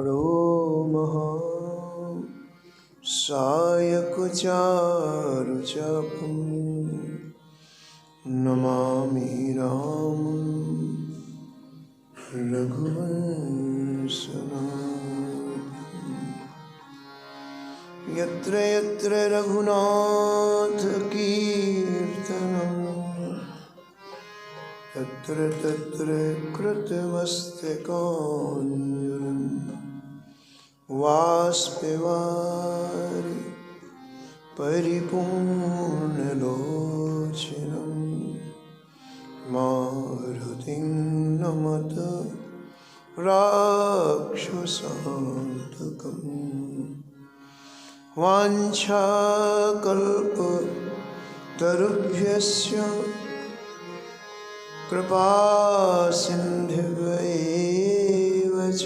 Rado महा सायकचारुचापं नमामि रामं रघुवंशनाथं। यत्र यत्र रघुनाथकीर्तनं तत्र तत्र कृतमस्तकाञ्जलिं वाष्पवारि परिपूर्णलोचनं मारुतिं नमत राक्षसान्तकम्। वाञ्छाकल्पतरुभ्यश्च कृपासिन्धुभ्येव च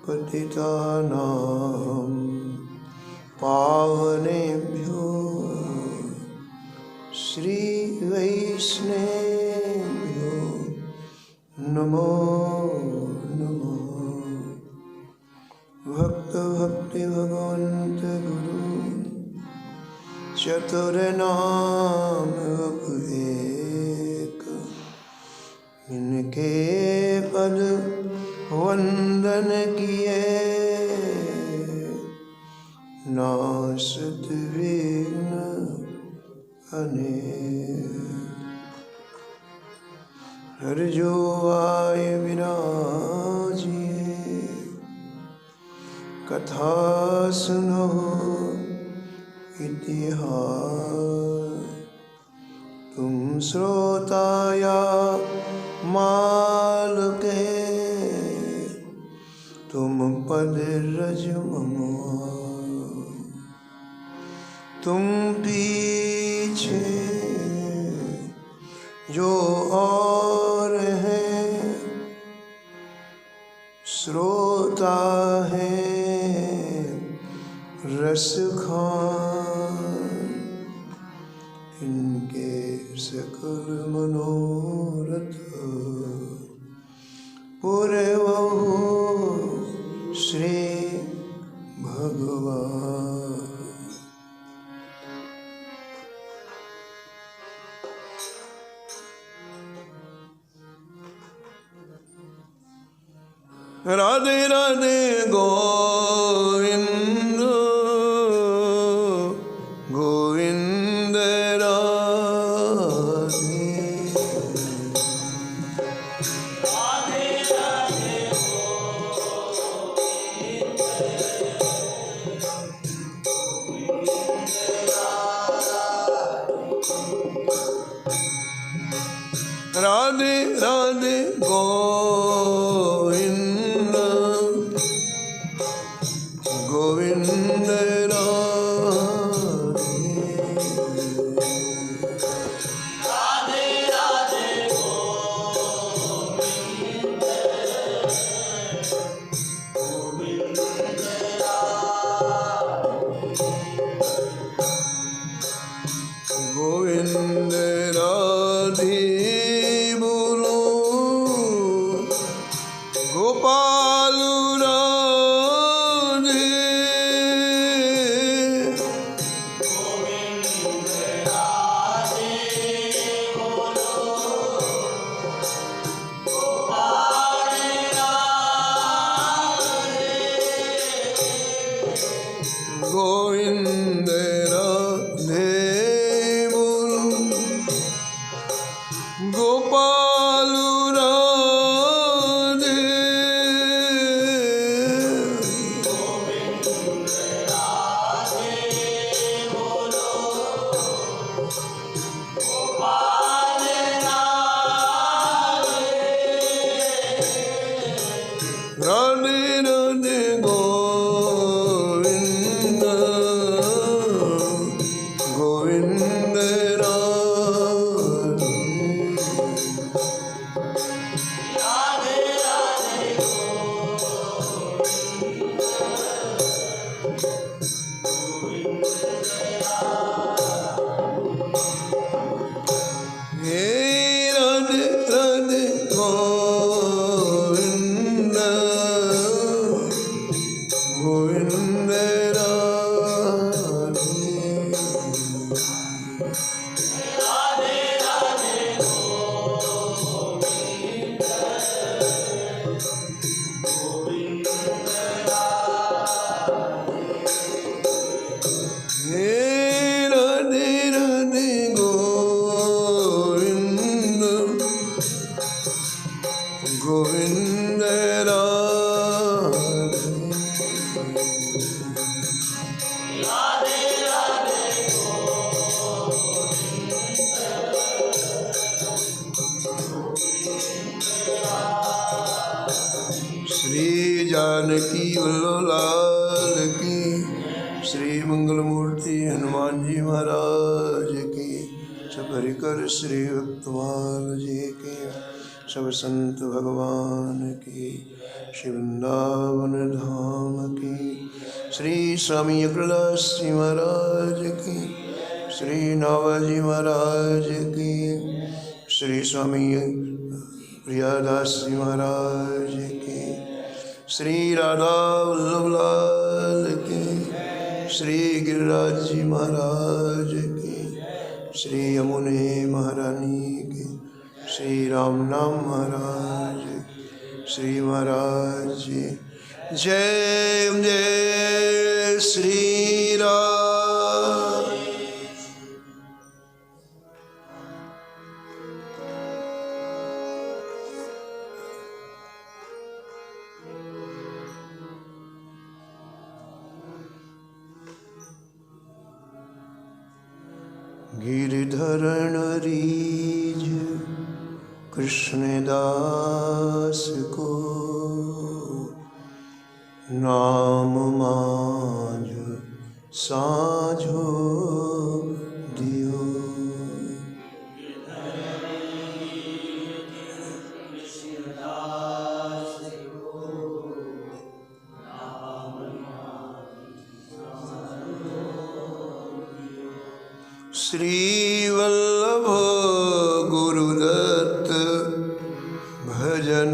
पतितानां पावनेभ्यो श्रीवैष्णवेभ्यो नमो नमः। भक्त भक्ति भगवन्त गुरु चतुर्नाम एक, इनके पद वंदन किए नासत विघ्न अनेक। हर जो आय विराजिए कथा सुनो इतिहास। तुम श्रोता या माल के तुम पद रज ममा। तुम पीछे जो और है श्रोता है रस खान। इनके सकल मनोरथ पूरे वहु श्री भगवान। राधे राधे गोविंद गोविंद राधे। राधे राधे राधे राधे गोविंद गोविंद राधे। राधे राधे गोविंद गोविंद गोविंद राधे बोलो गोपाल राधे। गोविंद राधे बोलो गोपाल राधे। गोविंद राधे बोलो गोपाल राधे। राधे राधे गोविंद गोविंद राधे। राधे राधे हे राधे राधे गोविंद श्री जानकी वल्लभ लाल की। श्री मंगल मूर्ति हनुमान जी महाराज की। सब हरिकर श्री भक्तमाल जी की। सब संत भगवान की। श्री वृंदावन धाम की। श्री स्वामी अग्रदास जी महाराज की। श्री नावाजी महाराज की। श्री स्वामी प्रियादास जी महाराज की। श्री राधा वल्लभ लाल की। श्री गिरिराज जी महाराज की। श्री यमुने महारानी की। श्री राम नाम महाराज श्री महाराज जी। जय जय श्री राम। गिरधरण रीझ कृष्णदास को। नाम मांझ साझो दियो। श्री वल्लभ गुरुदत्त भजन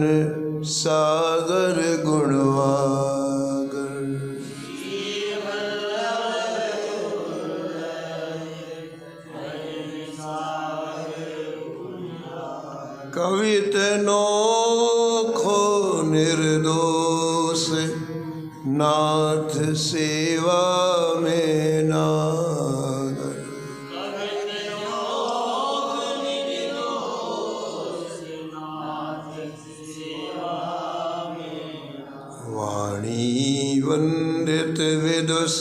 सागर गुणवागर। कवित नोखो निर्दोष नाथ सेवा में नागर। वाणी वंदित विदुष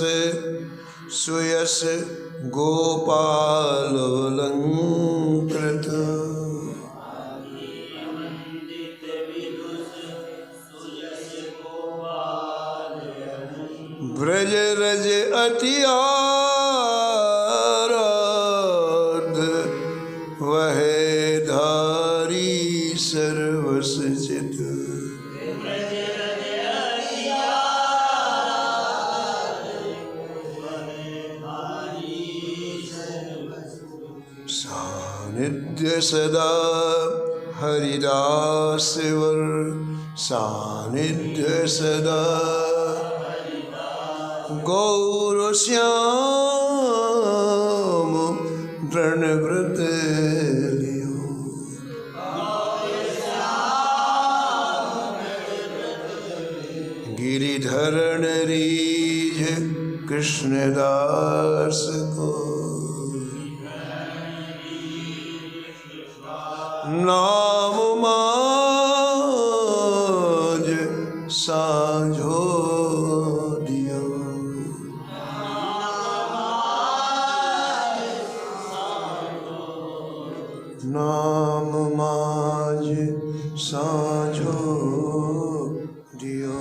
सुयस गोपाल अलंकृत। ब्रज रज अति आराध वह धारी सर्वस चित। सानिध्य सदा हरिदास वर। सानिध्य सदा गौर श्याम प्रणव्रत लियो। गिरिधरण रीझ कृष्णदास को। नाम मांझ साझो दियो। नाम मांझ साझो दियो।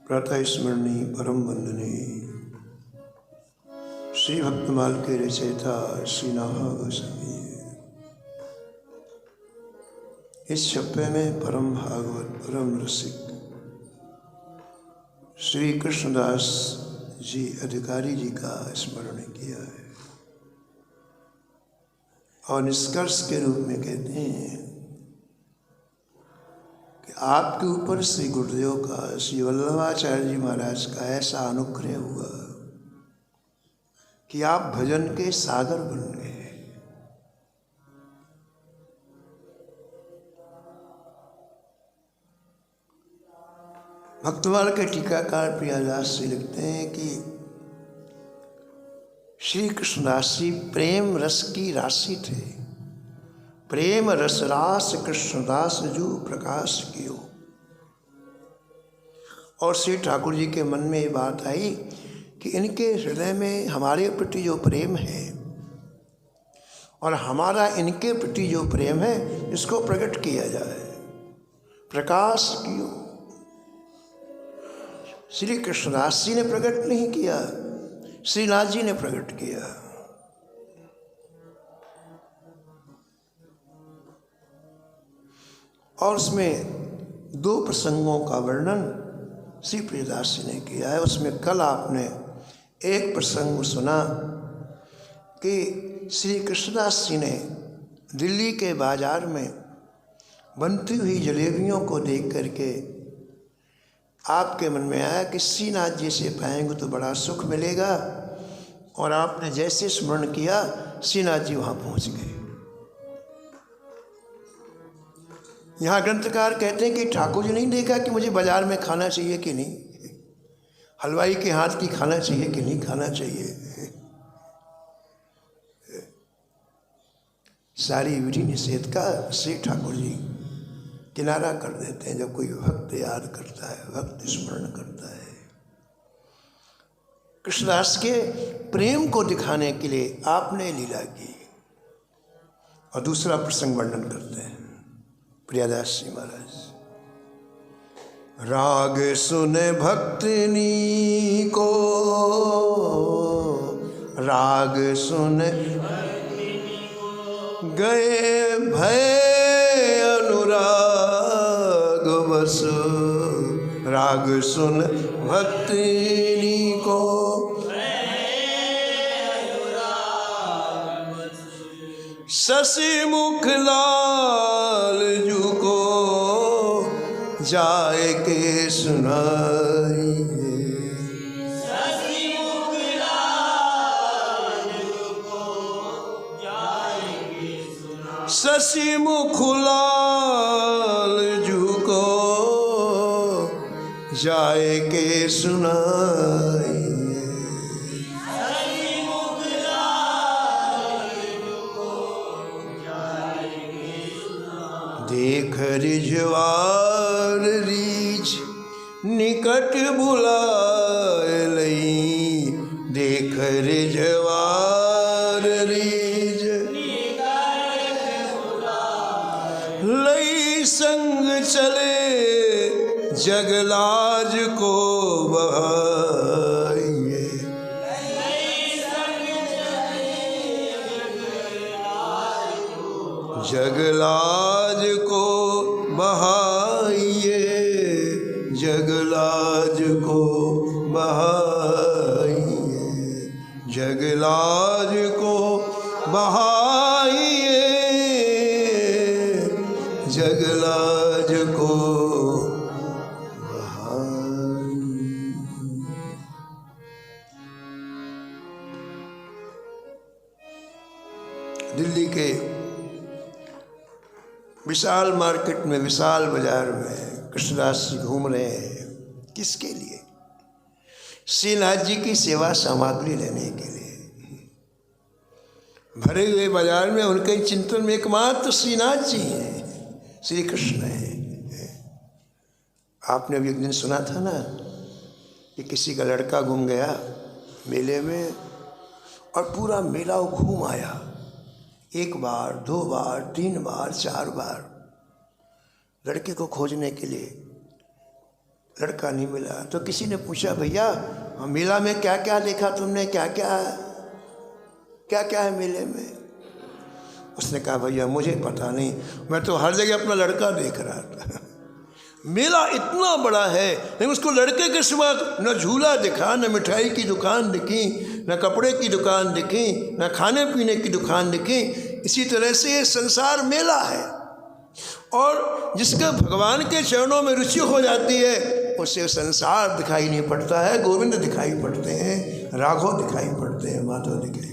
प्रातः स्मरणीय परम वंदनीय श्री भक्तमाल के रचयिता श्री नाभा गोस्वामी। इस छप्पे में परम भागवत परम रसिक श्री कृष्णदास जी अधिकारी जी का स्मरण किया है और निष्कर्ष के रूप में कहते हैं कि आपके ऊपर श्री गुरुदेव का श्री वल्लभाचार्य जी महाराज का ऐसा अनुग्रह हुआ कि आप भजन के सागर बन गए। भक्तमाल के टीकाकार प्रियादास जी लिखते हैं कि श्री कृष्णदास जी प्रेम रस की राशि थे। प्रेम रस रास कृष्णदास जू प्रकाश कियो। और श्री ठाकुर जी के मन में ये बात आई कि इनके हृदय में हमारे प्रति जो प्रेम है और हमारा इनके प्रति जो प्रेम है इसको प्रकट किया जाए। प्रकाश कियो। श्री कृष्णदास जी ने प्रकट नहीं किया, श्रीनाथ जी ने प्रकट किया। और उसमें 2 प्रसंगों का वर्णन श्री प्रियदास जी ने किया है। उसमें कल आपने एक प्रसंग सुना कि श्री कृष्णदास जी ने दिल्ली के बाजार में बनती हुई जलेबियों को देख करके आपके मन में आया कि श्रीनाथ जी से पाएंगे तो बड़ा सुख मिलेगा, और आपने जैसे स्मरण किया श्रीनाथ जी वहाँ पहुँच गए। यहाँ ग्रंथकार कहते हैं कि ठाकुर जी नहीं देखा कि मुझे बाजार में खाना चाहिए कि नहीं, हलवाई के हाथ की खाना चाहिए कि नहीं खाना चाहिए। सारी विधि निषेध का श्री ठाकुर जी किनारा कर देते हैं जब कोई भक्त याद करता है, भक्त स्मरण करता है। कृष्णदास के प्रेम को दिखाने के लिए आपने लीला की। और दूसरा प्रसंग वर्णन करते हैं प्रियादास जी महाराज। राग सुन भक्तनी को, राग सुन गए भय अनुराग बस, राग सुन भक्तनी को शशि मुख लाल जू को जाए के सुनाइए। शशि मुख लाल जू को जाए के सुनाइए, शशि मुख लाल जू को जाए के सुनाइए। देख रिझवार रीछ निकट बुलाए लई, देख रिझवार रीछ लई संग चले जगलाज को बहाइए। जगलाज को बहाइए, जगलाज को बहाइए, जगलाज को बहाइए, जगलाज को बहाइए। दिल्ली के विशाल मार्केट में, विशाल बाजार में कृष्णदास जी घूम रहे हैं। किसके लिए? श्रीनाथ जी की सेवा सामग्री लेने के लिए। भरे हुए बाजार में उनके चिंतन में एकमात्र श्रीनाथ जी हैं, श्री कृष्ण हैं। आपने अभी एक दिन सुना था ना कि किसी का लड़का घूम गया मेले में और पूरा मेला घूम आया, 1 बार 2 बार 3 बार 4 बार लड़के को खोजने के लिए। लड़का नहीं मिला तो किसी ने पूछा, भैया मेला में क्या क्या देखा तुमने, क्या क्या है मेले में? उसने कहा, भैया मुझे पता नहीं, मैं तो हर जगह अपना लड़का देख रहा था। मेला इतना बड़ा है लेकिन उसको लड़के के सिवा न झूला दिखा, न मिठाई की दुकान दिखी, न कपड़े की दुकान दिखी, न खाने पीने की दुकान दिखी। इसी तरह से ये संसार मेला है, और जिसका भगवान के चरणों में रुचि हो जाती है उसे संसार दिखाई नहीं पड़ता है, गोविंद दिखाई पड़ते हैं, राघव दिखाई पड़ते हैं, माधव दिखाई पड़ते हैं।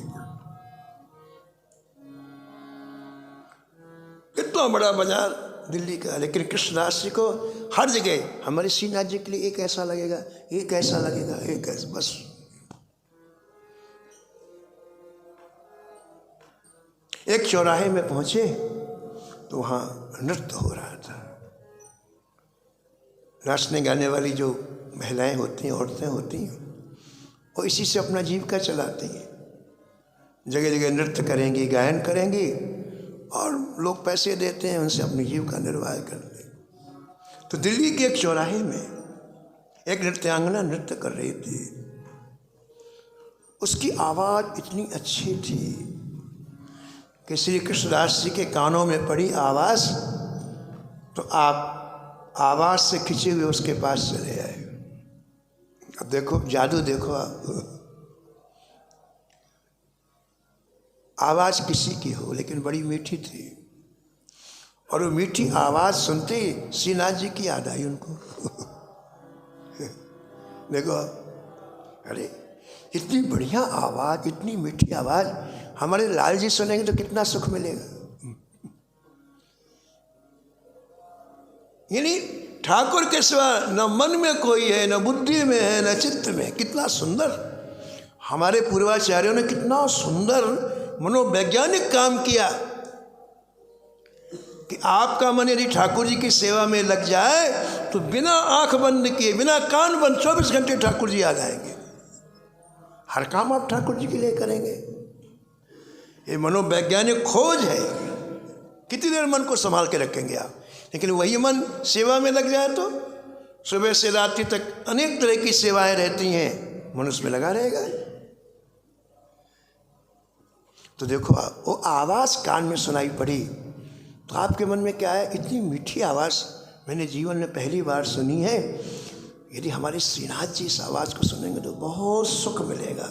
इतना बड़ा बाजार दिल्ली का, लेकिन कृष्णदास जी को हर जगह हमारे श्रीनाथ जी के लिए एक ऐसा लगेगा, एक ऐसा लगेगा, एक ऐसा, बस। एक चौराहे में पहुंचे तो वहाँ नृत्य हो रहा था। नाचने गाने वाली जो महिलाएं होती हैं, औरतें होती हैं, वो इसी से अपना जीविका चलाती हैं। जगह जगह नृत्य करेंगी, गायन करेंगी और लोग पैसे देते हैं, उनसे अपनी जीविका निर्वाह करते हैं। तो दिल्ली के एक चौराहे में एक नृत्यांगना नृत्य कर रही थी। उसकी आवाज़ इतनी अच्छी थी कि श्री कृष्णदास जी के कानों में पड़ी आवाज़ तो आप आवाज़ से खिंचे हुए उसके पास चले आए। अब देखो जादू, देखो आप, आवाज़ किसी की हो लेकिन बड़ी मीठी थी, और वो मीठी आवाज़ सुनते ही श्रीनाथ जी की याद आई उनको। देखो अरे इतनी बढ़िया आवाज़, इतनी मीठी आवाज़ हमारे लाल जी सुनेंगे तो कितना सुख मिलेगा। यानी ठाकुर के सिवा न मन में कोई है, न बुद्धि में है, न चित्त में। कितना सुंदर हमारे पूर्वाचार्यों ने कितना सुंदर मनोवैज्ञानिक काम किया कि आपका मन यदि ठाकुर जी की सेवा में लग जाए तो बिना आंख बंद किए, बिना कान बंद, 24 घंटे ठाकुर जी आ जाएंगे। हर काम आप ठाकुर जी के लिए करेंगे। ये मनोवैज्ञानिक खोज है। कितनी देर मन को संभाल के रखेंगे आप, लेकिन वही मन सेवा में लग जाए तो सुबह से रात्रि तक अनेक तरह की सेवाएं रहती हैं, मन उसमें लगा रहेगा। तो देखो वो आवाज़ कान में सुनाई पड़ी तो आपके मन में क्या है, इतनी मीठी आवाज़ मैंने जीवन में पहली बार सुनी है। यदि हमारे श्रीनाथ जी इस आवाज़ को सुनेंगे तो बहुत सुख मिलेगा।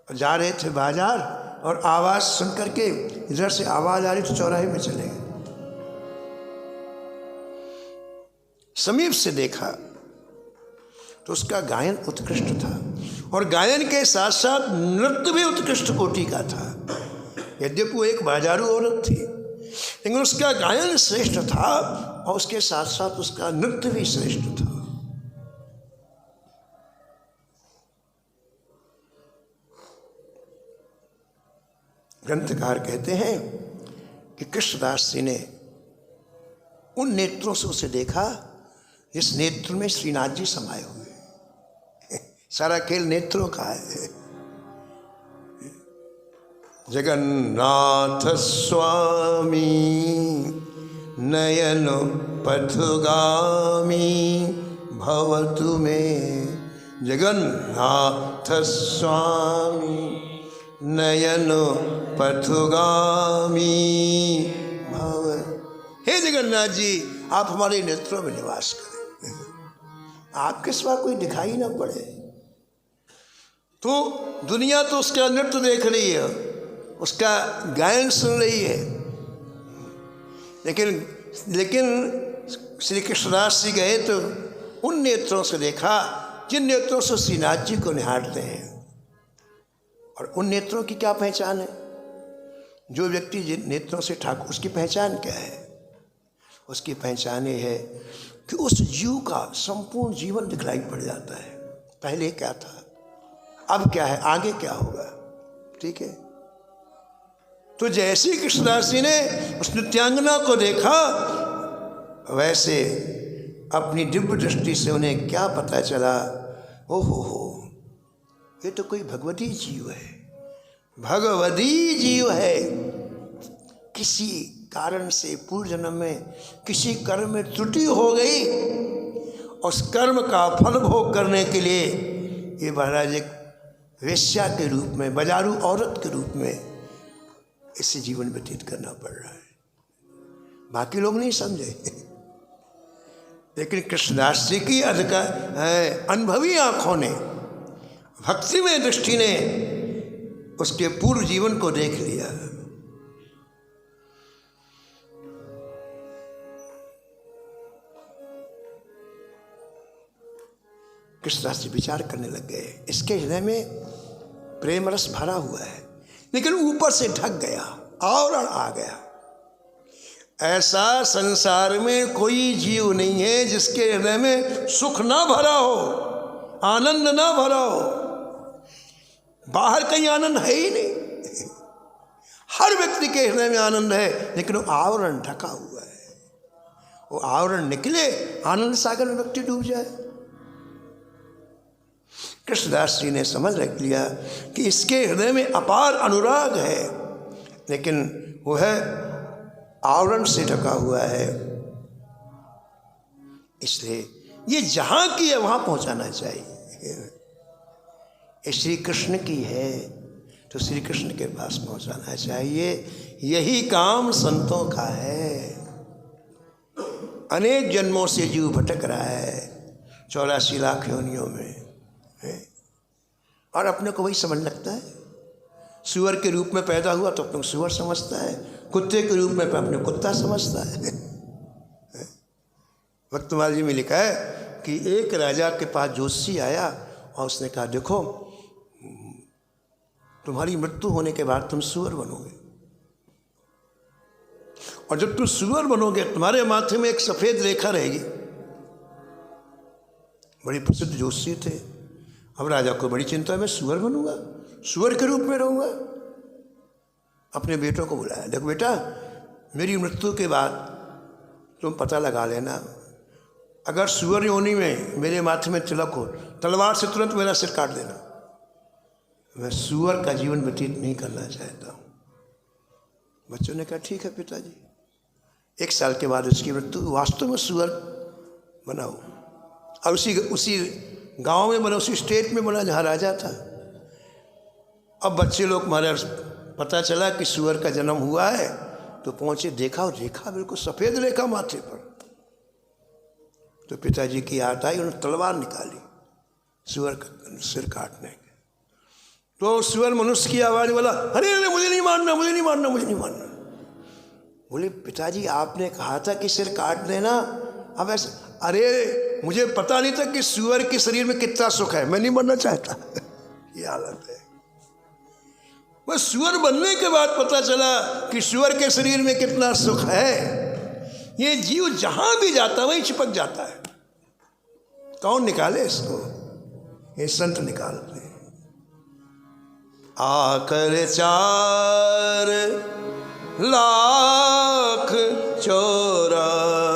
जा रहे थे बाजार और आवाज़ सुन करके, इधर से आवाज़ आ रही तो चौराहे में चले गए। समीप से देखा तो उसका गायन उत्कृष्ट था, और गायन के साथ साथ नृत्य भी उत्कृष्ट कोटि का था। यद्यपि वो एक बाजारू औरत थी लेकिन उसका गायन श्रेष्ठ था, और उसके साथ साथ उसका नृत्य भी श्रेष्ठ था। ग्रंथकार कहते हैं कि कृष्णदास जी ने उन नेत्रों से उसे देखा जिस नेत्र में श्रीनाथ जी समाये हुए। सारा खेल नेत्रों का है। जगन्नाथ स्वामी नयन पथगामी भवतु मे, जगन्नाथ स्वामी नयन पथगामी भव। हे जगन्नाथ जी, आप हमारे नेत्रों में निवास करें, आपके सिवा कोई दिखाई ना पड़े। तो दुनिया तो उसका नृत्य देख रही है, उसका गायन सुन रही है, लेकिन श्री कृष्णदास जी गए तो उन नेत्रों से देखा जिन नेत्रों से श्रीनाथ जी को निहारते हैं। और उन नेत्रों की क्या पहचान है? जो व्यक्ति जिन नेत्रों से ठाकुर, उसकी पहचान क्या है? उसकी पहचान ये है कि उस जीव का संपूर्ण जीवन दिखलाई पड़ जाता है। पहले क्या था, अब क्या है, आगे क्या होगा। ठीक है। तो जैसे कृष्णदास जी ने उस नृत्यांगना को देखा, वैसे अपनी दिव्य दृष्टि से उन्हें क्या पता चला, ओहो ये तो कोई भगवती जीव है, भगवती जीव है। किसी कारण से पूर्व जन्म में किसी कर्म में त्रुटि हो गई, उस कर्म का फल भोग करने के लिए ये महाराज एक वेश्या के रूप में, बाजारू औरत के रूप में इसे जीवन व्यतीत करना पड़ रहा है। बाकी लोग नहीं समझे, लेकिन कृष्णदास जी की अनुभवी आंखों ने, भक्तिमय दृष्टि ने उसके पूर्व जीवन को देख लिया। कृष्णदास जी विचार करने लग गए। इसके हृदय में प्रेम रस भरा हुआ है, लेकिन ऊपर से ढक गया, आवरण आ गया। ऐसा संसार में कोई जीव नहीं है जिसके हृदय में सुख ना भरा हो, आनंद ना भरा हो। बाहर कहीं आनंद है ही नहीं। हर व्यक्ति के हृदय में आनंद है, लेकिन वो आवरण ढका हुआ है। वो आवरण निकले, आनंद सागर में व्यक्ति डूब जाए। कृष्णदास जी ने समझ रख लिया कि इसके हृदय में अपार अनुराग है, लेकिन वह आवरण से ढका हुआ है, इसलिए ये जहाँ की है वहाँ पहुँचाना चाहिए। ये श्री कृष्ण की है तो श्री कृष्ण के पास पहुँचाना चाहिए। यही काम संतों का है। अनेक जन्मों से जीव भटक रहा है 84 लाख योनियों में है? और अपने को वही समझ लगता है। सुअर के रूप में पैदा हुआ तो अपने को सुअर समझता है, कुत्ते के रूप में अपने कुत्ता समझता है। भक्तमाल जी में लिखा है कि एक राजा के पास जोशी आया और उसने कहा, देखो तुम्हारी मृत्यु होने के बाद तुम सुअर बनोगे, और जब तुम सुअर बनोगे तुम्हारे माथे में एक सफेद रेखा रहेगी। बड़ी प्रसिद्ध जोशी थे। अब राजा को बड़ी चिंता, मैं सुअर बनूंगा, सुअर के रूप में रहूंगा। अपने बेटों को बुलाया, देखो बेटा मेरी मृत्यु के बाद तुम पता लगा लेना, अगर सुअर योनि में मेरे माथे में तिलक हो, तलवार से तुरंत मेरा सिर काट देना। मैं सुअर का जीवन व्यतीत नहीं करना चाहता हूँ। बच्चों ने कहा ठीक है पिताजी। 1 साल के बाद उसकी मृत्यु, वास्तव में सुअर बना हो, और उसी गांव में बना, उसी स्टेट में बना जहाँ राजा था। अब बच्चे लोग महाराज पता चला कि सुअर का जन्म हुआ है, तो पहुँचे, देखा और रेखा बिल्कुल सफ़ेद रेखा माथे पर। तो पिताजी की याद आई, उन्होंने तलवार निकाली सुअर का सिर काटने के। तो सुअर मनुष्य की आवाज़ बोला, अरे अरे मुझे नहीं मारना, मुझे नहीं मारना, मुझे नहीं मारना। बोले पिताजी आपने कहा था कि सिर काट देना। अब ऐसे, अरे मुझे पता नहीं था कि सुअर के शरीर में कितना सुख है, मैं नहीं मरना चाहता। ये हालत है। बस सुअर बनने के बाद पता चला कि सुअर के शरीर में कितना सुख है। ये जीव जहां भी जाता है वहीं चिपक जाता है। कौन निकाले इसको? ये संत निकालते हैं। आकर 4 लाख 84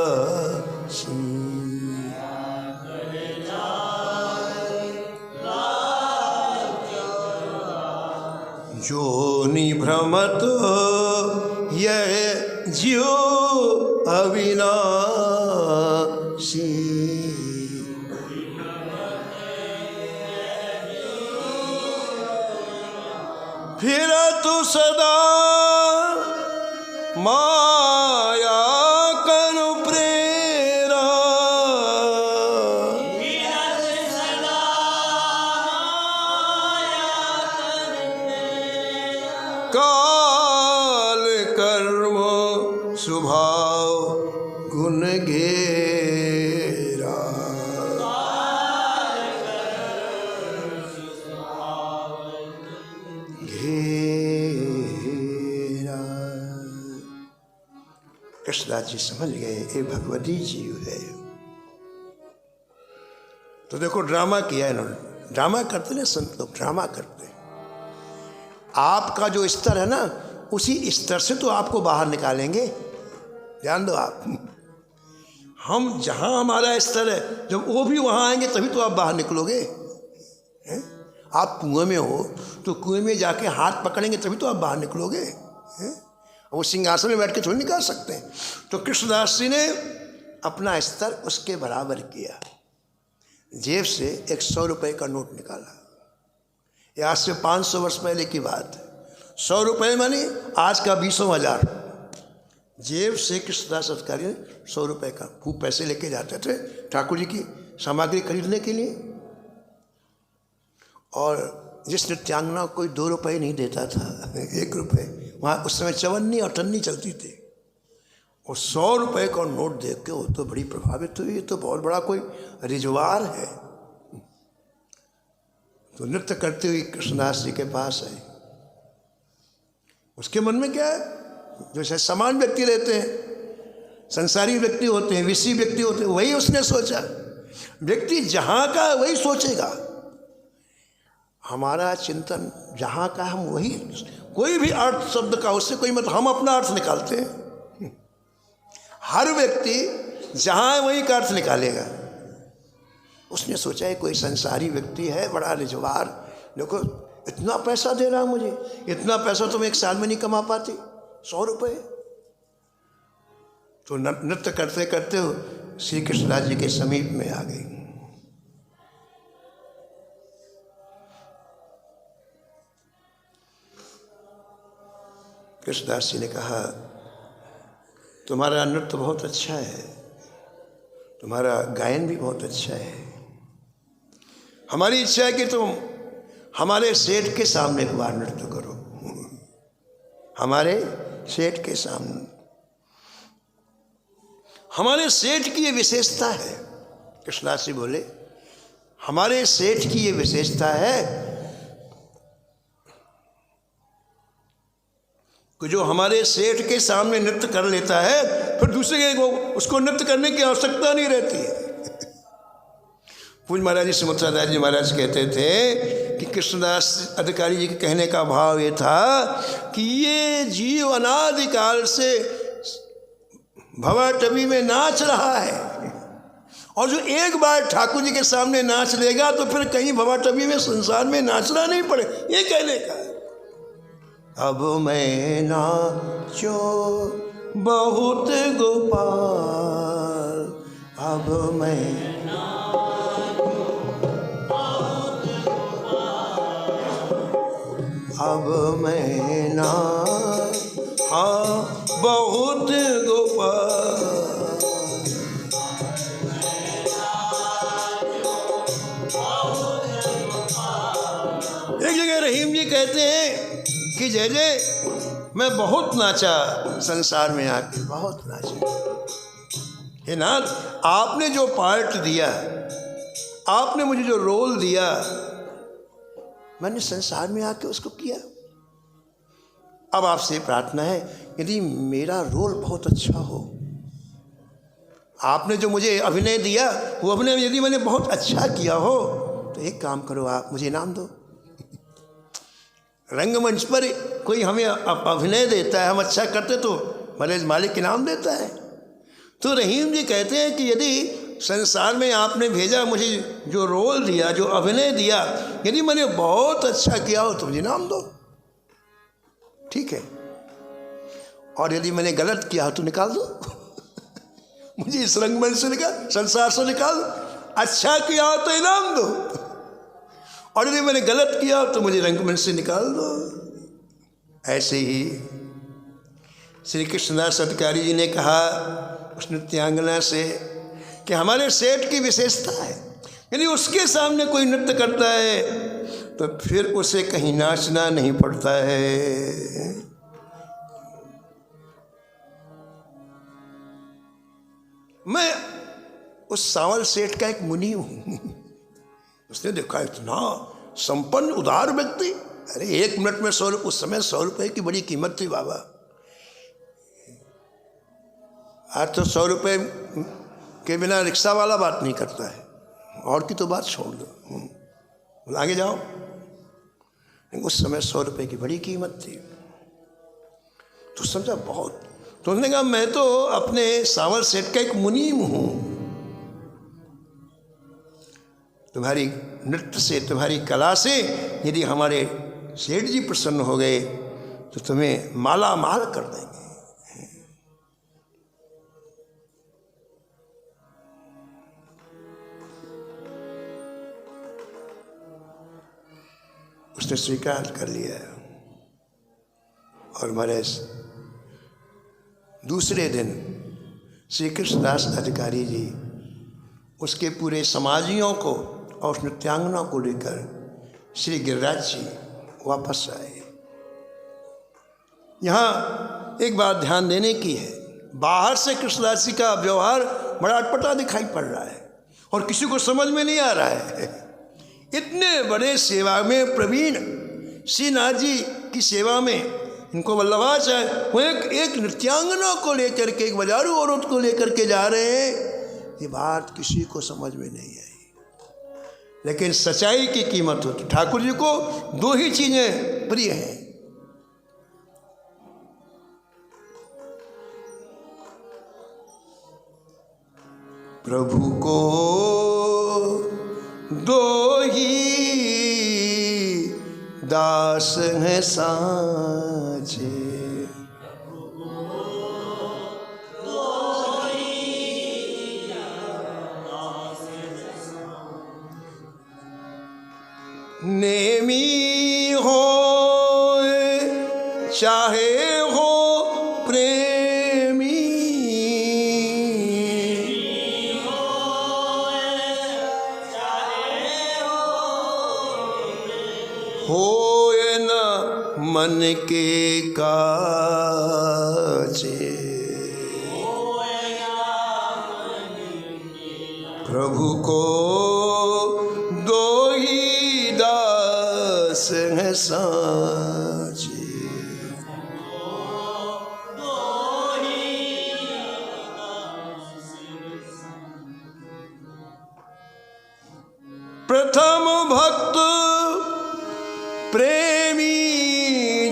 जोनि भ्रमत यह जीव अविनाशी। फिर तू सदा माया कनु प्रेरा, काल कर्म स्वभाव गुण घेरा। कृष्णदास जी समझ गए ये भगवती जीव है। तो देखो ड्रामा किया है इन्होंने। ड्रामा करते ना संत लोग, ड्रामा करते हैं। आपका जो स्तर है ना, उसी स्तर से तो आपको बाहर निकालेंगे, ध्यान दो आप। हम जहाँ हमारा स्तर है, जब वो भी वहाँ आएंगे तभी तो आप बाहर निकलोगे। आप कुएं में हो तो कुएं में जाके हाथ पकड़ेंगे तभी तो आप बाहर निकलोगे। वो सिंहासन में बैठ के थोड़ी निकाल सकते हैं। तो कृष्णदास जी ने अपना स्तर उसके बराबर किया। जेब से एक 100 रुपये का नोट निकाला। ये आज से 500 वर्ष पहले की बात है। 100 रुपये माने आज का 20,000। जेब से कृष्णदास अधिकारी ने 100 रुपये का खूब पैसे लेके जाते थे ठाकुर जी की सामग्री खरीदने के लिए। और जिस नृत्यांगना को कोई 2 रुपये नहीं देता था, 1 रुपये, वहाँ उस समय चवन्नी और टन्नी चलती थी। और 100 रुपये का नोट देख के वो तो बड़ी प्रभावित हुई। ये तो बहुत बड़ा कोई रिजवार है। तो नृत्य करते हुए कृष्णदास जी के पास आई। उसके मन में क्या है, जैसे समान व्यक्ति रहते हैं, संसारी व्यक्ति होते हैं, विषी व्यक्ति होते हैं, वही उसने सोचा। व्यक्ति जहाँ का वही सोचेगा। हमारा चिंतन जहाँ का हम वही, कोई भी अर्थ शब्द का उससे कोई मतलब, हम अपना अर्थ निकालते हैं। हर व्यक्ति जहाँ है वही का अर्थ निकालेगा। उसने सोचा है कोई संसारी व्यक्ति है, बड़ा रिजवार, देखो इतना पैसा दे रहा मुझे, इतना पैसा तुम एक साल में नहीं कमा पाते, 100 रुपये। तो नृत्य करते करते हो श्री कृष्णदास जी के समीप में आ गई। कृष्णदास जी ने कहा, तुम्हारा नृत्य बहुत अच्छा है, तुम्हारा गायन भी बहुत अच्छा है, हमारी इच्छा है कि तुम हमारे सेठ के सामने एक बार नृत्य करो, हमारे सेठ के सामने। हमारे सेठ की ये विशेषता है, कृष्णदास जी बोले, हमारे सेठ की ये विशेषता है कि जो हमारे सेठ के सामने नृत्य कर लेता है, फिर दूसरे को उसको नृत्य करने की आवश्यकता नहीं रहती है। पूज्य महाराज जी सुमित्रादास जी महाराज कहते थे कि कृष्णदास अधिकारी जी के कहने का भाव ये था कि ये जीव अनादिकाल से भवाटवी में नाच रहा है, और जो एक बार ठाकुर जी के सामने नाच लेगा तो फिर कहीं भवाटवी में संसार में नाचना नहीं पड़े, ये कहने का। अब मैं नाचो बहुत गोपाल, अब मैं अब मैं ना हाँ बहुत गोपाल। एक जगह रहीम जी कहते हैं कि जय जय मैं बहुत नाचा संसार में आके, बहुत नाचा। हे नाथ, आपने जो पार्ट दिया, आपने मुझे जो रोल दिया, मैंने संसार में आके उसको किया। अब आपसे प्रार्थना है, यदि मेरा रोल बहुत अच्छा हो, आपने जो मुझे अभिनय दिया वो अभिनय यदि मैंने बहुत अच्छा किया हो, तो एक काम करो, आप मुझे इनाम दो। रंगमंच पर कोई हमें अभिनय देता है, हम अच्छा करते तो भले मालिक इनाम देता है। तो रहीम जी कहते हैं कि यदि संसार में आपने भेजा, मुझे जो रोल दिया, जो अभिनय दिया, यदि मैंने बहुत अच्छा किया हो तो मुझे इनाम दो, ठीक है, और यदि मैंने गलत किया हो तो निकाल दो। मुझे इस रंगमंच से निकाल, संसार से निकाल दो। अच्छा किया हो तो इनाम दो, और यदि मैंने गलत किया हो तो मुझे रंगमंच से निकाल दो। ऐसे ही श्री कृष्णदास अधिकारी जी ने कहा उस नृत्यांगना से कि हमारे सेठ की विशेषता है, यदि उसके सामने कोई नृत्य करता है तो फिर उसे कहीं नाचना नहीं पड़ता है। मैं उस सांवल सेठ का एक मुनि हूं। उसने देखा इतना संपन्न उदार व्यक्ति, अरे 1 मिनट में 100 रुपये, उस समय 100 रुपये की बड़ी कीमत थी बाबा। आज तो 100 रुपये के बिना रिक्शा वाला बात नहीं करता है, और की तो बात छोड़ दो, आगे जाओ। उस समय 100 रुपये की बड़ी कीमत थी। तो समझा बहुत। तो उसने कहा मैं तो अपने सांवल सेठ का एक मुनीम हूँ, तुम्हारी नृत्य से, तुम्हारी कला से यदि हमारे सेठ जी प्रसन्न हो गए तो तुम्हें माला माल कर देंगे। उसने स्वीकार कर लिया, और महाराज दूसरे दिन श्री कृष्णदास अधिकारी जी उसके पूरे समाजियों को और उस नृत्यांगना को लेकर श्री गिरिराज जी वापस आए। यहाँ एक बात ध्यान देने की है, बाहर से कृष्णदास जी का व्यवहार बड़ा अटपटा दिखाई पड़ रहा है और किसी को समझ में नहीं आ रहा है। इतने बड़े सेवा में प्रवीण श्री नाथ जी की सेवा में इनको वल्लभाचार्य वो एक नृत्यांगना को लेकर के, एक बाजारू औरत को लेकर के जा रहे हैं, ये बात किसी को समझ में नहीं आई। लेकिन सच्चाई की कीमत हो तो ठाकुर जी को 2 ही चीजें प्रिय हैं, प्रभु को दो ही दास हैं साँचे। नेमी हो चाहे हो प्रेमी, होए न मन के काजे, प्रभु को दो ही दास हैं साँचे। प्रथम भक्त प्रेमी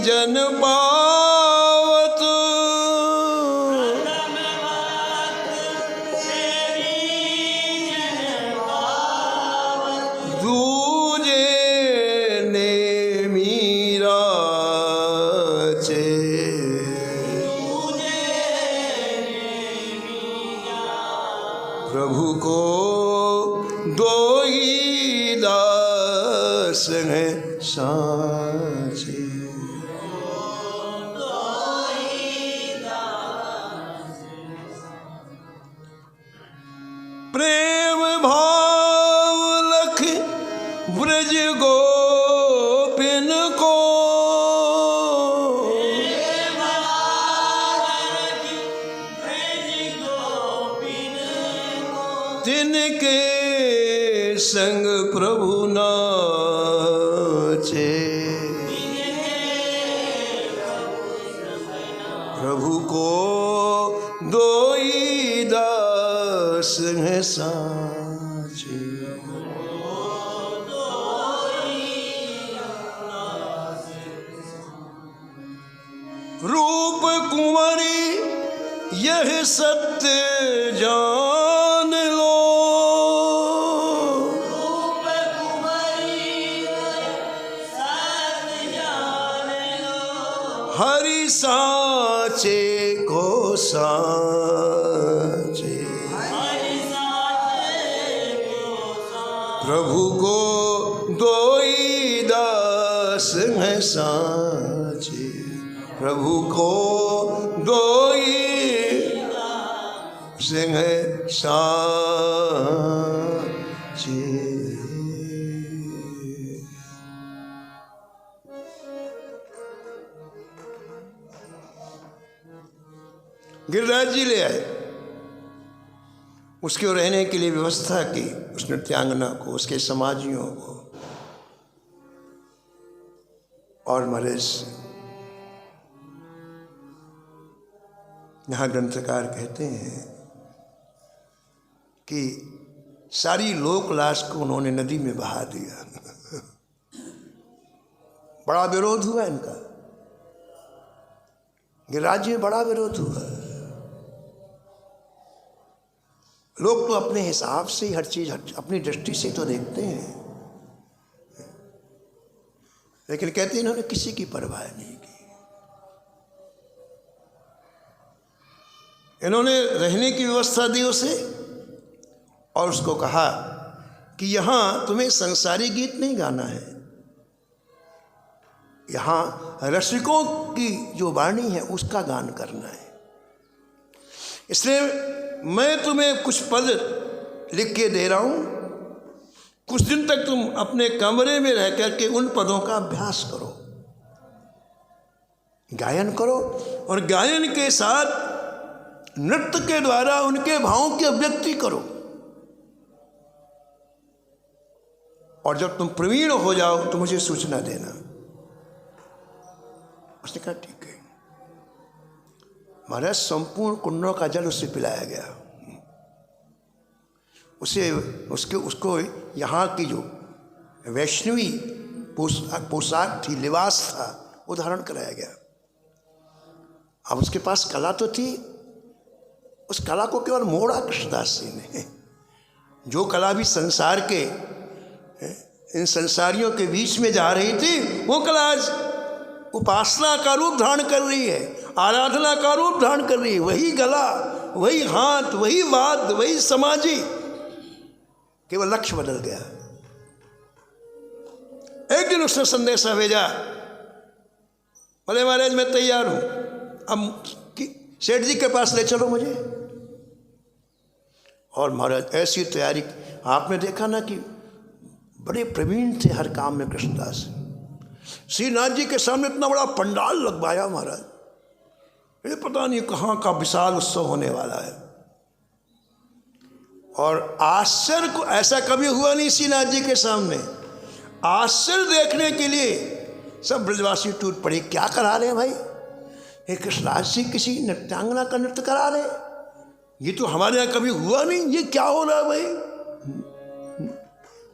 जन पावत, दूजे ने मीरा चे। प्रभु को दो ही दास हैं साँचे। प्रेम भाव लख ब्रज गोपिन को, तिनके संग प्रभु नाचे। प्रभु को दो ही दास हैं साँचे। रूप कुंवरी यह सत्य जान लो, हरि साँचे को साँचे। प्रभु को दो ही दास हैं साँचे। प्रभु को दो ही सिंह साँचे। गिरिराज जी ले आए, उसके रहने के लिए व्यवस्था की, उस नृत्यांगना को, उसके समाजियों को। और महाराज यहाँ ग्रंथकार कहते हैं कि सारी लोक लाश को उन्होंने नदी में बहा दिया। बड़ा विरोध हुआ इनका, गिरिराज में बड़ा विरोध हुआ। लोग तो अपने हिसाब से ही हर चीज अपनी दृष्टि से तो देखते हैं, लेकिन कहते हैं इन्होंने किसी की परवाह नहीं की। इन्होंने रहने की व्यवस्था दी उसे और उसको कहा कि यहाँ तुम्हें संसारी गीत नहीं गाना है, यहाँ रसिकों की जो वाणी है उसका गान करना है। इसलिए मैं तुम्हें कुछ पद लिख के दे रहा हूँ, कुछ दिन तक तुम अपने कमरे में रह करके उन पदों का अभ्यास करो, गायन करो, और गायन के साथ नृत्य के द्वारा उनके भावों की अभिव्यक्ति करो। और जब तुम प्रवीण हो जाओ तो मुझे सूचना देना। उसने कहा ठीक है। महाराज संपूर्ण कुंडों का जल उससे पिलाया गया। उसको यहाँ की जो वैष्णवी पोशाक थी, लिबास था, वो धारण कराया गया। अब उसके पास कला तो थी, उस कला को केवल मोड़ा कृष्णदास जी ने। जो कला भी संसार के इन संसारियों के बीच में जा रही थी, वो कल आज उपासना का रूप धारण कर रही है, आराधना का रूप धारण कर रही है। वही गला, वही हाथ, वही वाद, वही समाधि, केवल लक्ष्य बदल गया। एक दिन उसने संदेशा भेजा, बोले महाराज मैं तैयार हूं, अब सेठ जी के पास ले चलो मुझे। और महाराज ऐसी तैयारी, आपने देखा ना कि बड़े प्रवीण थे हर काम में कृष्णदास। श्रीनाथ जी के सामने इतना बड़ा पंडाल लगवाया महाराज, ये पता नहीं कहाँ का विशाल उत्सव होने वाला है। और आश्चर्य को ऐसा कभी हुआ नहीं श्रीनाथ जी के सामने। आश्चर्य देखने के लिए सब ब्रजवासी टूट पड़े, क्या करा रहे हैं भाई, ये कृष्णदास जी किसी नृत्यांगना का नृत्य करा रहे, ये तो हमारे यहाँ कभी हुआ नहीं, ये क्या हो रहा है भाई।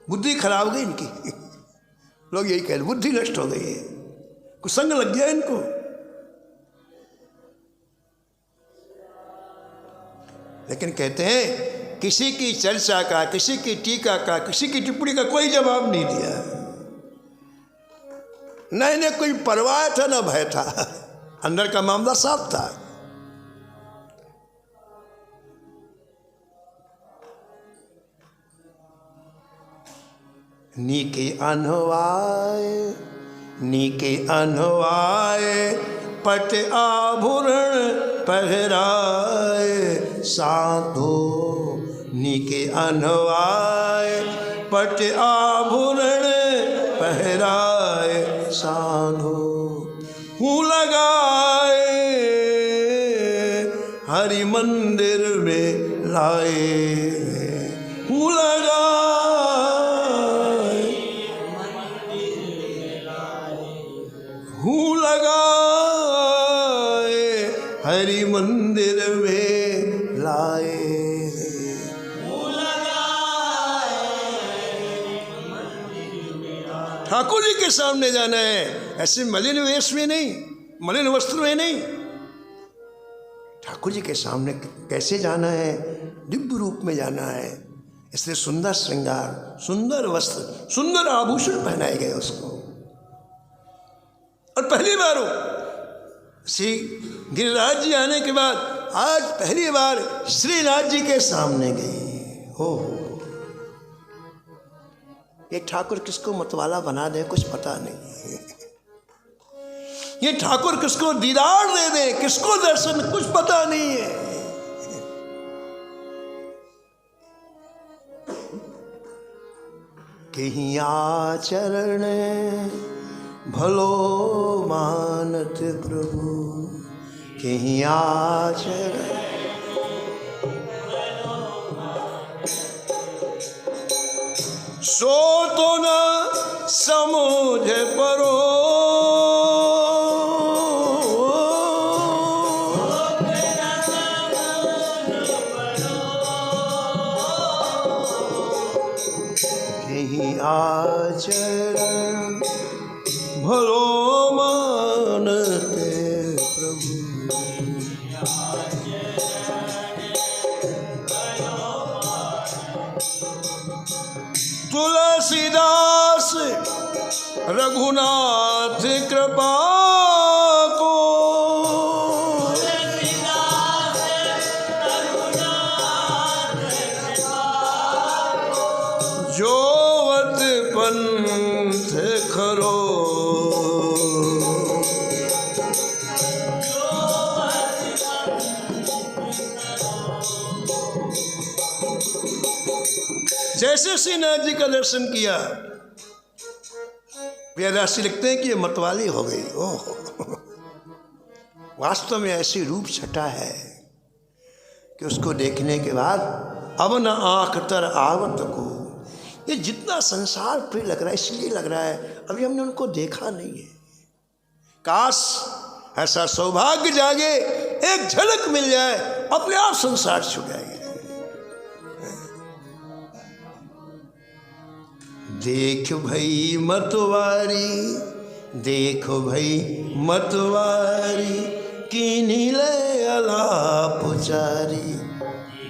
बुद्धि खराब हो गई इनकी, लोग यही कह रहे, बुद्धि नष्ट हो गई है, कुछ संग लग गया इनको। लेकिन कहते हैं किसी की चर्चा का, किसी की टीका का, किसी की टिप्पणी का कोई जवाब नहीं दिया। न इन्हें कोई परवाह था न भय था, अंदर का मामला साफ था। नीके अनवाए पट आभूषण पहराए साधो, नीके अनवाए पट आभूषण पहराए साधो, हूँ लगाए हरि मंदिर में लाए, हूँ लगाए हरि मंदिर में लाए। ठाकुर जी के सामने जाना है, ऐसे मलिन वेश में नहीं, मलिन वस्त्र में नहीं। ठाकुर जी के सामने कैसे जाना है, दिव्य रूप में जाना है। इसलिए सुंदर श्रृंगार, सुंदर वस्त्र, सुंदर आभूषण पहनाए गए उसको। और पहली बार श्री गिरिराज जी आने के बाद आज पहली बार श्रीनाथ जी के सामने गई। हो ये ठाकुर किसको मतवाला बना दे कुछ पता नहीं, ये ठाकुर किसको दीदार दे दे, किसको दर्शन, कुछ पता नहीं है। कहीं आचरण भलो मानत प्रभु, कहीं आचरण सो तो न समझ परो, कहीं आचरण भलो मानते प्रभु, तुलसीदास रघुनाथ कृपा को, जोवत पंथ खरो, जैसे श्रीनाथ जी का दर्शन किया व्यास लिखते हैं कि ये मतवाली हो गई। ओह, वास्तव में ऐसी रूप छटा है कि उसको देखने के बाद अब न आँख तर आवत को। ये जितना संसार प्रिय लग रहा है इसलिए लग रहा है अभी हमने उनको देखा नहीं है। काश ऐसा सौभाग्य जागे, एक झलक मिल जाए, अपने आप संसार छूट जाएगा। देख भई मतवारी, देखो भई मतवारी, कीनी ले अलाप चारी,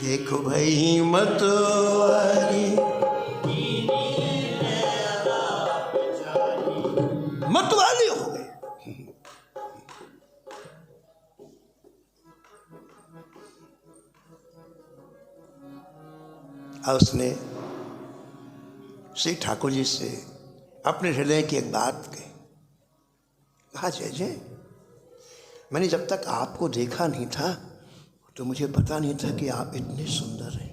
देखो भई मतवारी, और उसने श्री ठाकुर जी से अपने हृदय की एक बात कही। कहा, जय जय, मैंने जब तक आपको देखा नहीं था तो मुझे पता नहीं था कि आप इतने सुंदर हैं।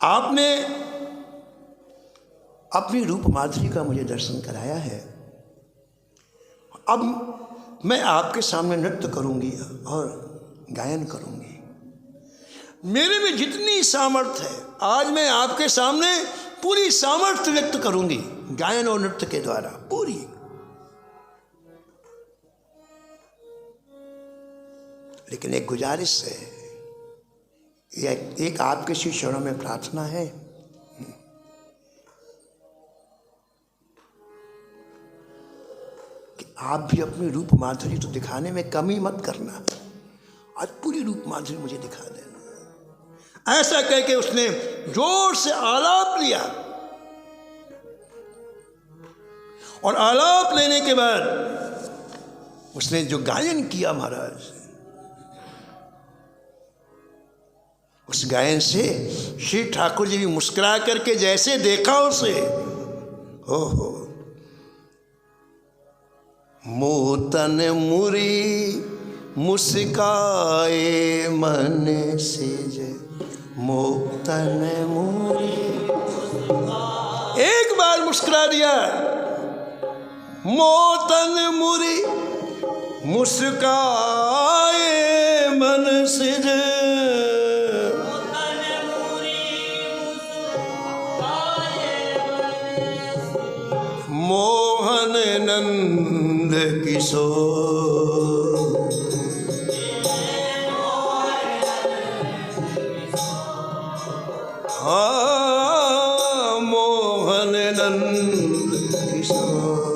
आपने अपनी रूप माधुरी का मुझे दर्शन कराया है। अब मैं आपके सामने नृत्य करूंगी और गायन करूंगी। मेरे में जितनी सामर्थ्य है, आज मैं आपके सामने पूरी सामर्थ्य व्यक्त करूंगी गायन और नृत्य के द्वारा, पूरी। लेकिन एक गुजारिश है, एक आपके श्री चरणों में प्रार्थना है, कि आप भी अपनी रूप माधुरी तो दिखाने में कमी मत करना, आज पूरी रूप माधुरी मुझे दिखा देना। ऐसा कह के उसने जोर से आलाप लिया, और आलाप लेने के बाद उसने जो गायन किया महाराज, उस गायन से श्री ठाकुर जी भी मुस्कुरा करके जैसे देखा उसे, हो मोतन मुरी मुस्काए मन से जय, मोतन मुरी, एक बार मुस्कुरा दिया, मोतन मुरी मुस्काए मन से जय, मोहन नंद किशोर, हाँ मोहन नंद किशोर,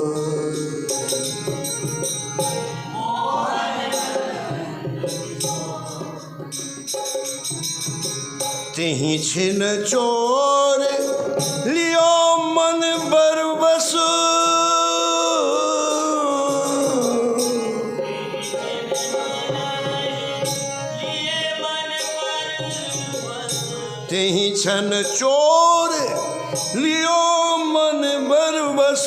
तिहि छिन चोर लियो मन बरबस, तिहि छन चोर लियो मन बरबस,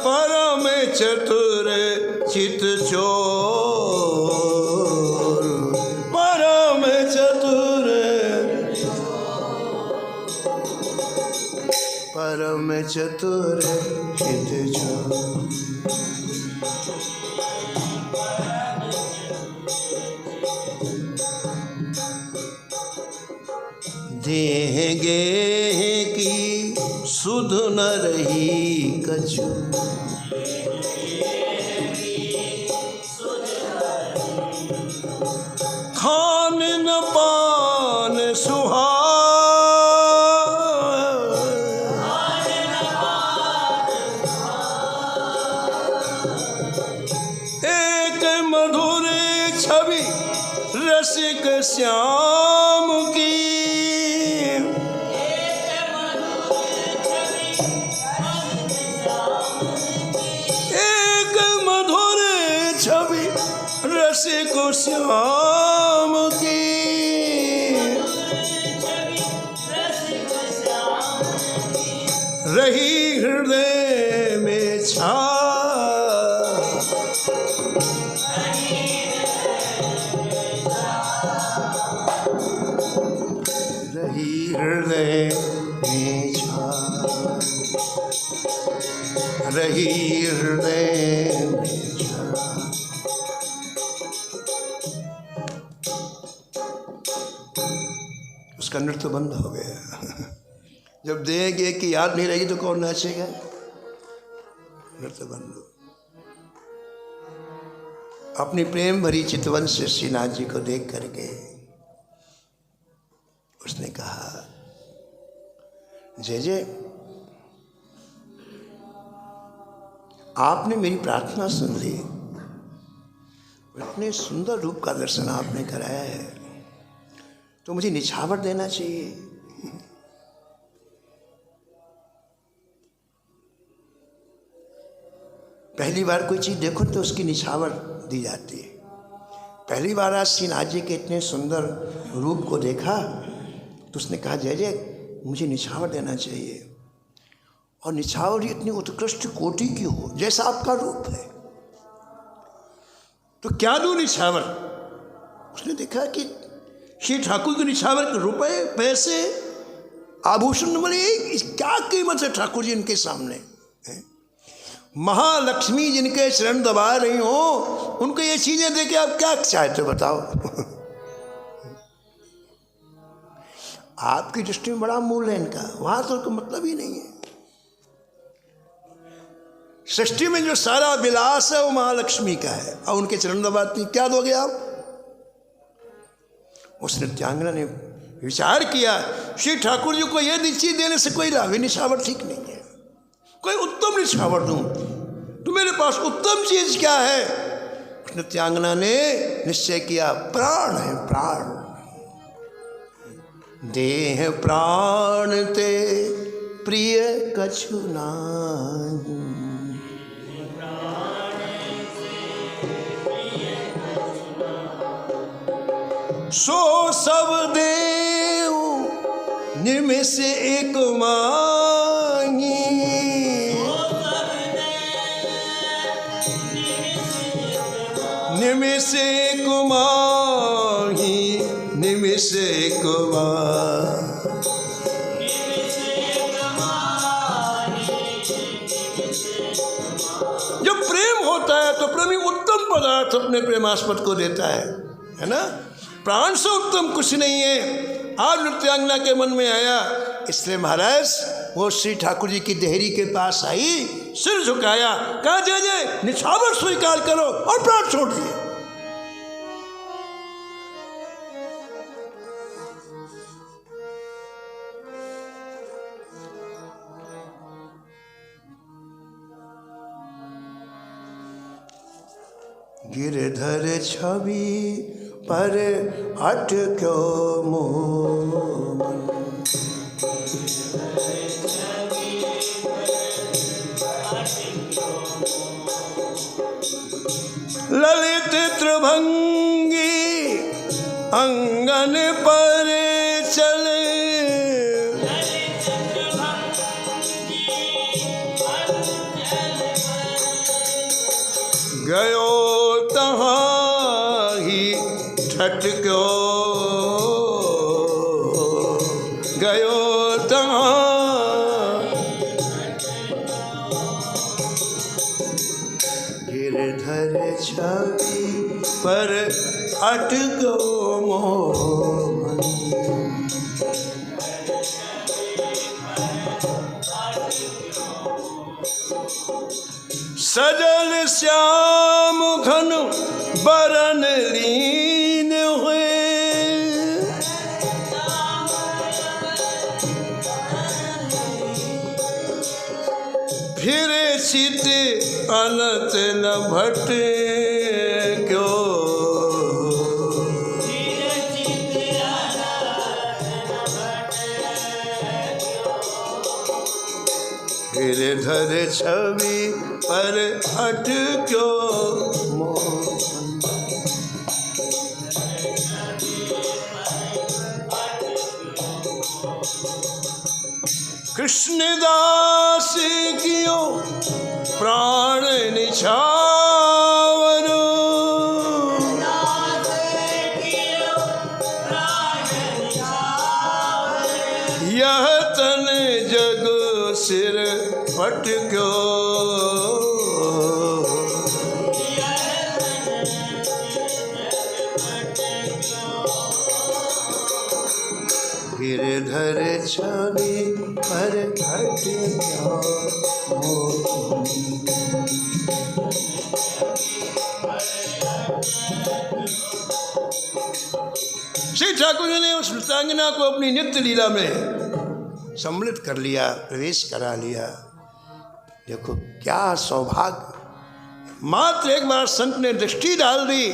परम चतुर चित चोर, परम चतुर, परम चतुर चित चोर, देह गेह की सुध न रही कछु, खान न पान सुहाग, एक मधुर छवि रसिक श्याम की, रसिक श्याम की, रही हृदय में छा, रही हृदय में छा, रही हृदय में छा। उसका नृत्य बंद हो गया। जब देंगे कि याद नहीं रहेगी तो कौन नाचेगा, नृत्य बंद हो। अपनी प्रेम भरी चितवन से श्रीनाथ जी को देख करके उसने कहा, जय जय, आपने मेरी प्रार्थना सुन ली, इतने सुंदर रूप का दर्शन आपने कराया है तो मुझे निछावर देना चाहिए। पहली बार कोई चीज़ देखो तो उसकी निछावर दी जाती है। पहली बार आज श्रीनाथ जी के इतने सुंदर रूप को देखा तो उसने कहा जय जय मुझे निछावर देना चाहिए, और निछावर इतनी उत्कृष्ट कोटि की हो जैसा आपका रूप है, तो क्या दूँ निछावर। उसने देखा कि श्री ठाकुर के निछावर के रुपए पैसे आभूषण बने, क्या कीमत है ठाकुर जी इनके सामने। महालक्ष्मी जिनके चरण दबा रही हो उनको ये चीजें दे के आप क्या चाहते हो बताओ। आपकी दृष्टि में बड़ा मूल्य है इनका, वहां तो मतलब ही नहीं है। सृष्टि में जो सारा विलास है वो महालक्ष्मी का है, और उनके चरण दबाती क्या दोगे आप। उस नृत्यांगना ने विचार किया श्री ठाकुर जी को यह चीज देने से कोई लाभ, निछावर ठीक नहीं है, कोई उत्तम निछावर दूं तो मेरे पास उत्तम चीज क्या है। उस नृत्यांगना ने निश्चय किया प्राण है, प्राण देह प्राण ते प्रिय कछु नाहि, सो सब देव निमिष एक मांगी, निमिष एक मांगी, निमिष एक जब प्रेम होता है तो प्रेमी उत्तम पदार्थ अपने प्रेमास्पद को देता है ना। प्राण से उत्तम कुछ नहीं है। आज नृत्यांगना के मन में आया, इसलिए महाराज वो श्री ठाकुर जी की देहरी के पास आई, सिर झुकाया, कहा जय जय निछावर स्वीकार करो, और प्राण छोड़ दिए। गिरधर छवि पर अटक्यो मोह मन, ललित त्रिभंगी अंगन पर चले, गयो तहाँ ही ठटक्यो, गयो तहाँ गिरधर छवि पर अटक्यो मोह, सजल श्याम घन बरन लीन हुए, फिर चित अनत न भटे क्यों, गिरधर छवि पर अटक्यो मोह, कृष्णदास कियो प्राण निछावर, यह तन जग सिर पटक्यो, गिरधर छवि पर अटक्यो मोह, श्री ठाकुर जी ने उस नृत्यांगना को अपनी नित्य लीला में सम्मिलित कर लिया, प्रवेश करा लिया। देखो क्या सौभाग्य, मात्र एक बार संत ने दृष्टि डाल दी,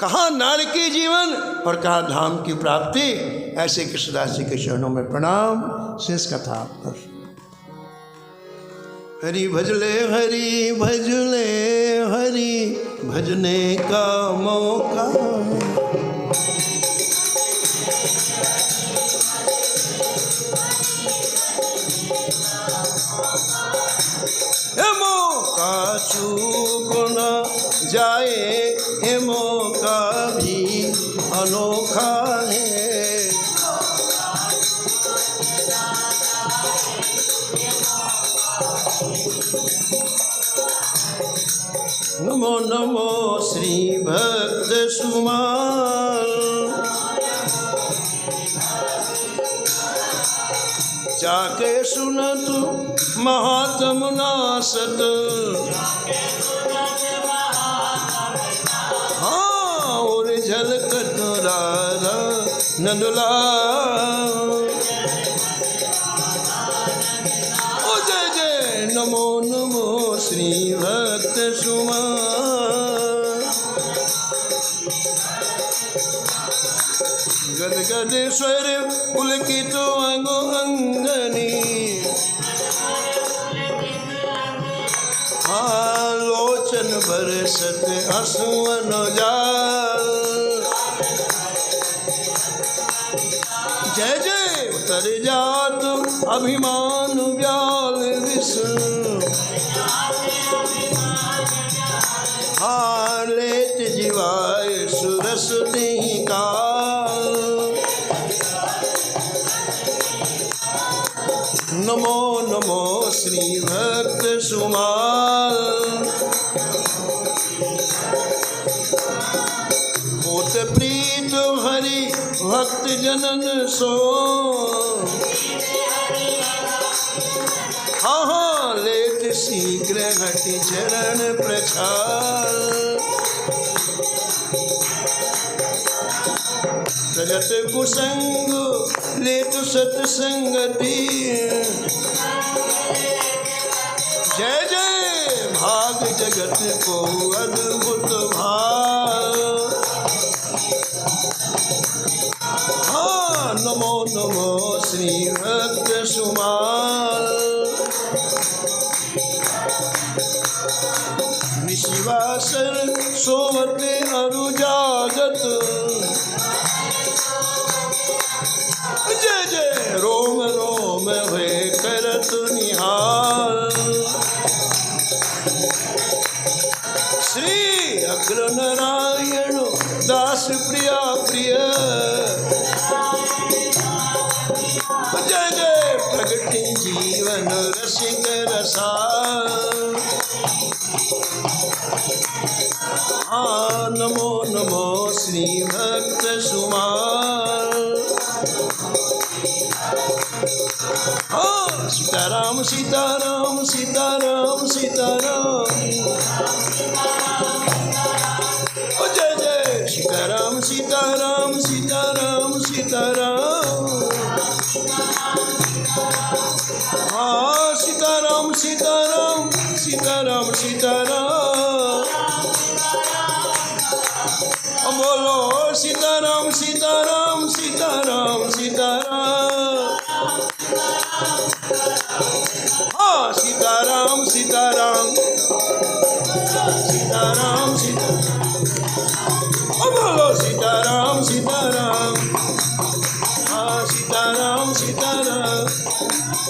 कहाँ नारकी जीवन और कहाँ धाम की प्राप्ति। ऐसे कृष्णदास जी के चरणों में प्रणाम। शेष कथा पर हरि भजले हरि भजले हरि भजने का मौका। ये मौका चूक न जाए, ये मौका भी अनोखा है। नमो नमो श्री भक्त सुमाल, जाके सुनत महात्म नासत। हाँ और झलकत रारा नंदला। ओ जय जय नमो नमो श्री भक्त सुमाल। गद गद स्वर पुलकित अंगो अंगनी, लोचन बरसत अश्वन जाल। जय जय उतर जात अभिमान व्याल विष्णु। लेत जीवाय सुरस देहि काल। नमो नमो श्री भक्त सुमाल। होत प्रीत हरि भक्त जनन सो। हाँ हाँ लेत शीघ्र घटि चरण प्रछाल। जगत कुसंग लेत सत्संगति। जय जय भाग जगत को अद्भुत भाग। हाँ नमो नमो श्री भक्त सुमाल। निशिवासर सोमते अरुजागत। जय जय रोम रोम हुए करत निहाल। श्री अग्र नारायण दास प्रिया प्रिय। जय जय प्रगति जीवन रसिक रसाल। हाँ नमो नमो श्री भक्त सुमाल। हाँ सीताराम सीताराम सीताराम सीताराम। ओ जय जय सीताराम सीताराम सीताराम सीताराम। हाँ सीताराम सीताराम सीताराम सीताराम। बोलो सीताराम सीताराम सीताराम सीताराम। हाँ सीताराम सीताराम सीताराम सीताराम। बोलो सीताराम सीताराम।